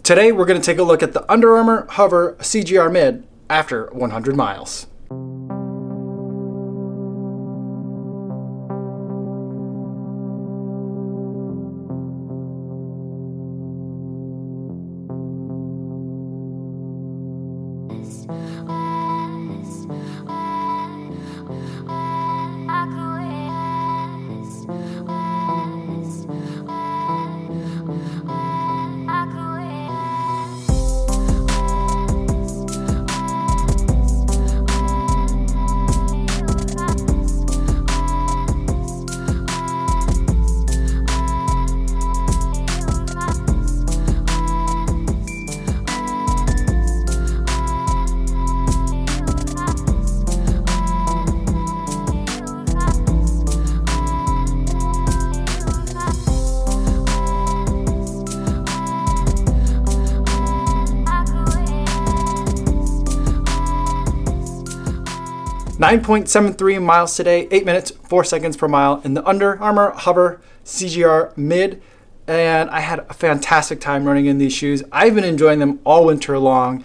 Today we're going to take a look at the Under Armour Hovr CGR Mid after 100 miles. .73 miles today, 8 minutes, 4 seconds per mile in the Under Armour Hovr CGR Mid. And I had a fantastic time running in these shoes. I've been enjoying them all winter long.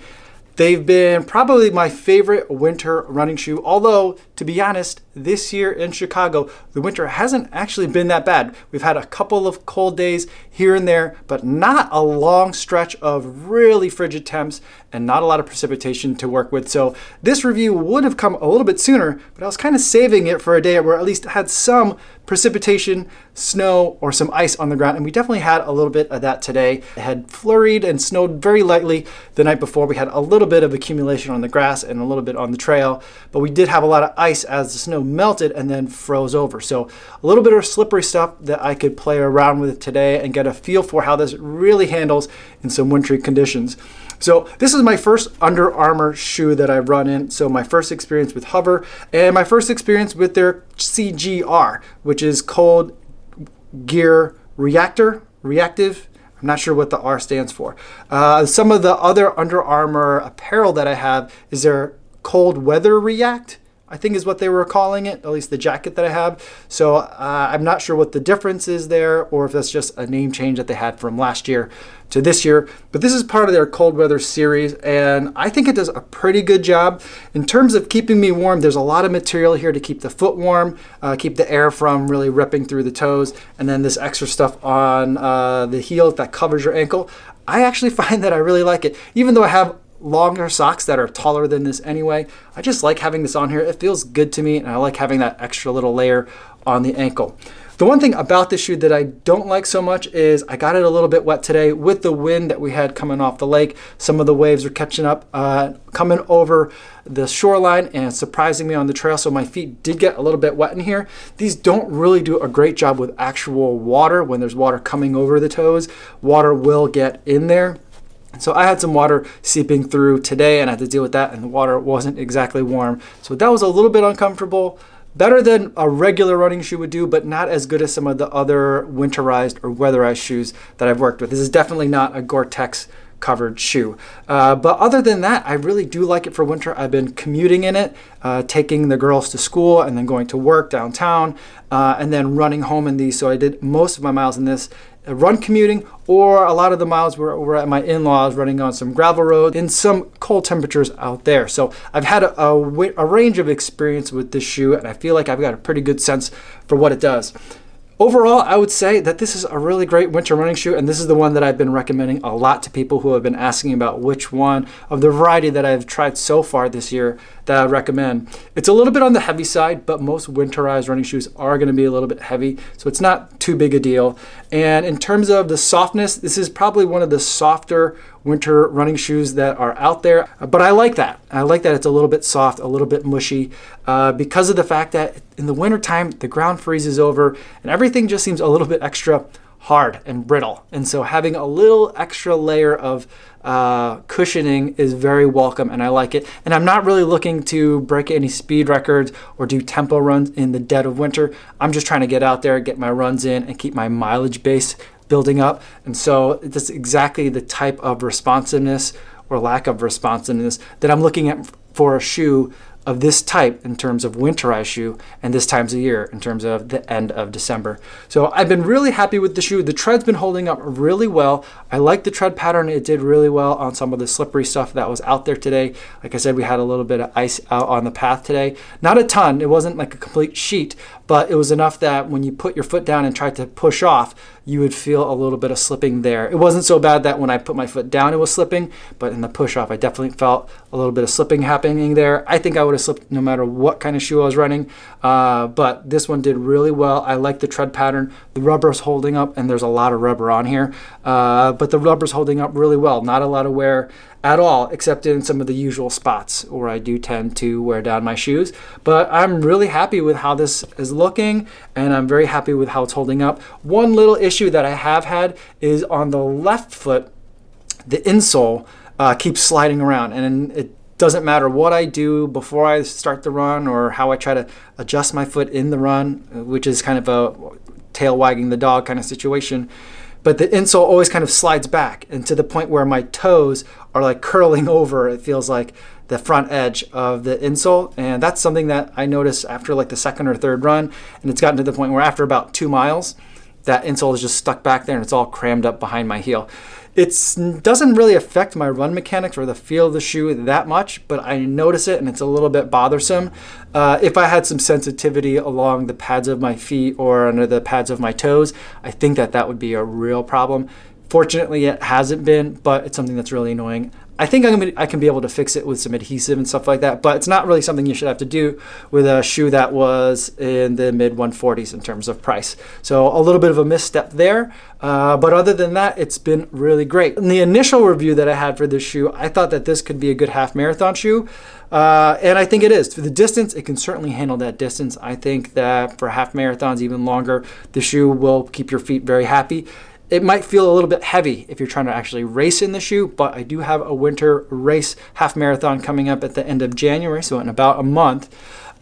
They've been probably my favorite winter running shoe, although, to be honest, this year in Chicago, the winter hasn't actually been that bad. We've had a couple of cold days here and there, but not a long stretch of really frigid temps and not a lot of precipitation to work with. So this review would have come a little bit sooner, but I was kind of saving it for a day where at least had some precipitation, snow, or some ice on the ground, and we definitely had a little bit of that today. It had flurried and snowed very lightly the night before. We had a little bit of accumulation on the grass and a little bit on the trail, but we did have a lot of ice as the snow melted and then froze over. So a little bit of slippery stuff that I could play around with today and get a feel for how this really handles in some wintry conditions. So this is my first Under Armour shoe that I've run in. So my first experience with Hovr and my first experience with their CGR, which is Cold Gear Reactive. I'm not sure what the R stands for. Some of the other Under Armour apparel that I have is their Cold Weather React, I think is what they were calling it, at least the jacket that I have. So I'm not sure what the difference is there or if that's just a name change that they had from last year to this year. But this is part of their cold weather series, and I think it does a pretty good job. In terms of keeping me warm, there's a lot of material here to keep the foot warm, keep the air from really ripping through the toes, and then this extra stuff on the heel that covers your ankle. I actually find that I really like it. Even though I have longer socks that are taller than this anyway, I just like having this on here. It feels good to me, and I like having that extra little layer on the ankle. The one thing about this shoe that I don't like so much is I got it a little bit wet today with the wind that we had coming off the lake. Some of the waves are catching up, coming over the shoreline and surprising me on the trail, so my feet did get a little bit wet in here. These don't really do a great job with actual water. When there's water coming over the toes, water will get in there. So I had some water seeping through today and I had to deal with that, and the water wasn't exactly warm. So that was a little bit uncomfortable. Better than a regular running shoe would do, but not as good as some of the other winterized or weatherized shoes that I've worked with. This is definitely not a Gore-Tex covered shoe. But other than that, I really do like it for winter. I've been commuting in it, taking the girls to school and then going to work downtown and then running home in these. So I did most of my miles in this. Run commuting, or a lot of the miles were at my in-laws running on some gravel road in some cold temperatures out there. So I've had a range of experience with this shoe, and I feel like I've got a pretty good sense for what it does. Overall, I would say that this is a really great winter running shoe, and this is the one that I've been recommending a lot to people who have been asking about which one of the variety that I've tried so far this year that I recommend. It's a little bit on the heavy side, but most winterized running shoes are going to be a little bit heavy, so it's not too big a deal. And in terms of the softness, this is probably one of the softer winter running shoes that are out there, but I like that. I like that it's a little bit soft, a little bit mushy, because of the fact that in the wintertime, the ground freezes over and everything just seems a little bit extra hard and brittle. And so having a little extra layer of cushioning is very welcome, and I like it. And I'm not really looking to break any speed records or do tempo runs in the dead of winter. I'm just trying to get out there, get my runs in, and keep my mileage base building up. And so that's exactly the type of responsiveness or lack of responsiveness that I'm looking at for a shoe of this type in terms of winterized shoe and this times of year in terms of the end of December. So I've been really happy with the shoe. The tread's been holding up really well. I like the tread pattern. It did really well on some of the slippery stuff that was out there today. Like I said, we had a little bit of ice out on the path today. Not a ton. It wasn't like a complete sheet, but it was enough that when you put your foot down and tried to push off, you would feel a little bit of slipping there. It wasn't so bad that when I put my foot down it was slipping, but in the push off I definitely felt a little bit of slipping happening there. I think I would have slipped no matter what kind of shoe I was running, but this one did really well. I like the tread pattern. The rubber's holding up, and there's a lot of rubber on here, but the rubber's holding up really well. Not a lot of wear at all, except in some of the usual spots where I do tend to wear down my shoes. But I'm really happy with how this is looking, and I'm very happy with how it's holding up. One little issue that I have had is on the left foot, the insole keeps sliding around, and it doesn't matter what I do before I start the run or how I try to adjust my foot in the run, which is kind of a tail wagging the dog kind of situation. But the insole always kind of slides back, and to the point where my toes are like curling over. It feels like the front edge of the insole, and that's something that I noticed after like the second or third run, and it's gotten to the point where after about 2 miles, that insole is just stuck back there and it's all crammed up behind my heel. It doesn't really affect my run mechanics or the feel of the shoe that much, but I notice it and it's a little bit bothersome. If I had some sensitivity along the pads of my feet or under the pads of my toes, I think that would be a real problem. Fortunately, it hasn't been, but it's something that's really annoying. I think I can be able to fix it with some adhesive and stuff like that, but it's not really something you should have to do with a shoe that was in the mid 140s in terms of price. So a little bit of a misstep there, but other than that, it's been really great. In the initial review that I had for this shoe, I thought that this could be a good half marathon shoe, and I think it is. For the distance, it can certainly handle that distance. I think that for half marathons, even longer, the shoe will keep your feet very happy. It might feel a little bit heavy if you're trying to actually race in the shoe, but I do have a winter race half marathon coming up at the end of January, so in about a month.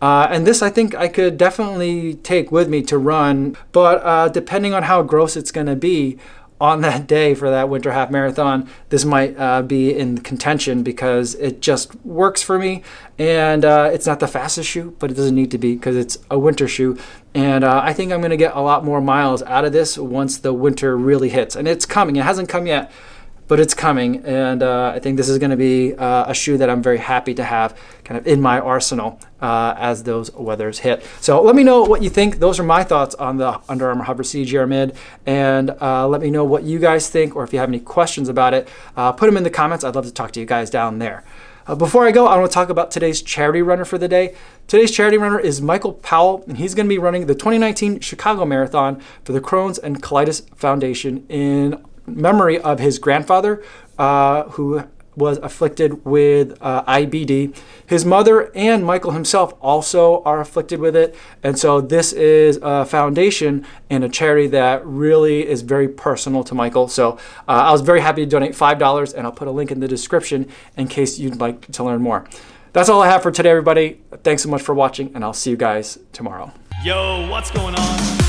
And this I think I could definitely take with me to run, but depending on how gross it's going to be on that day for that winter half marathon, this might be in contention because it just works for me, and it's not the fastest shoe, but it doesn't need to be because it's a winter shoe. And I think I'm going to get a lot more miles out of this once the winter really hits, and it's coming. It hasn't come yet, but it's coming, and I think this is going to be a shoe that I'm very happy to have kind of in my arsenal as those weathers hit. So let me know what you think. Those are my thoughts on the Under Armour Hovr CGR Mid, and let me know what you guys think, or if you have any questions about it, put them in the comments. I'd love to talk to you guys down there. Before I go, I want to talk about today's charity runner for the day. Today's charity runner is Michael Powell, and he's going to be running the 2019 Chicago Marathon for the Crohn's and Colitis Foundation in memory of his grandfather, who was afflicted with IBD. His mother and Michael himself also are afflicted with it, and so this is a foundation and a charity that really is very personal to Michael. So I was very happy to donate $5, and I'll put a link in the description in case you'd like to learn more. That's all I have for today, everybody. Thanks so much for watching, and I'll see you guys tomorrow. Yo, what's going on?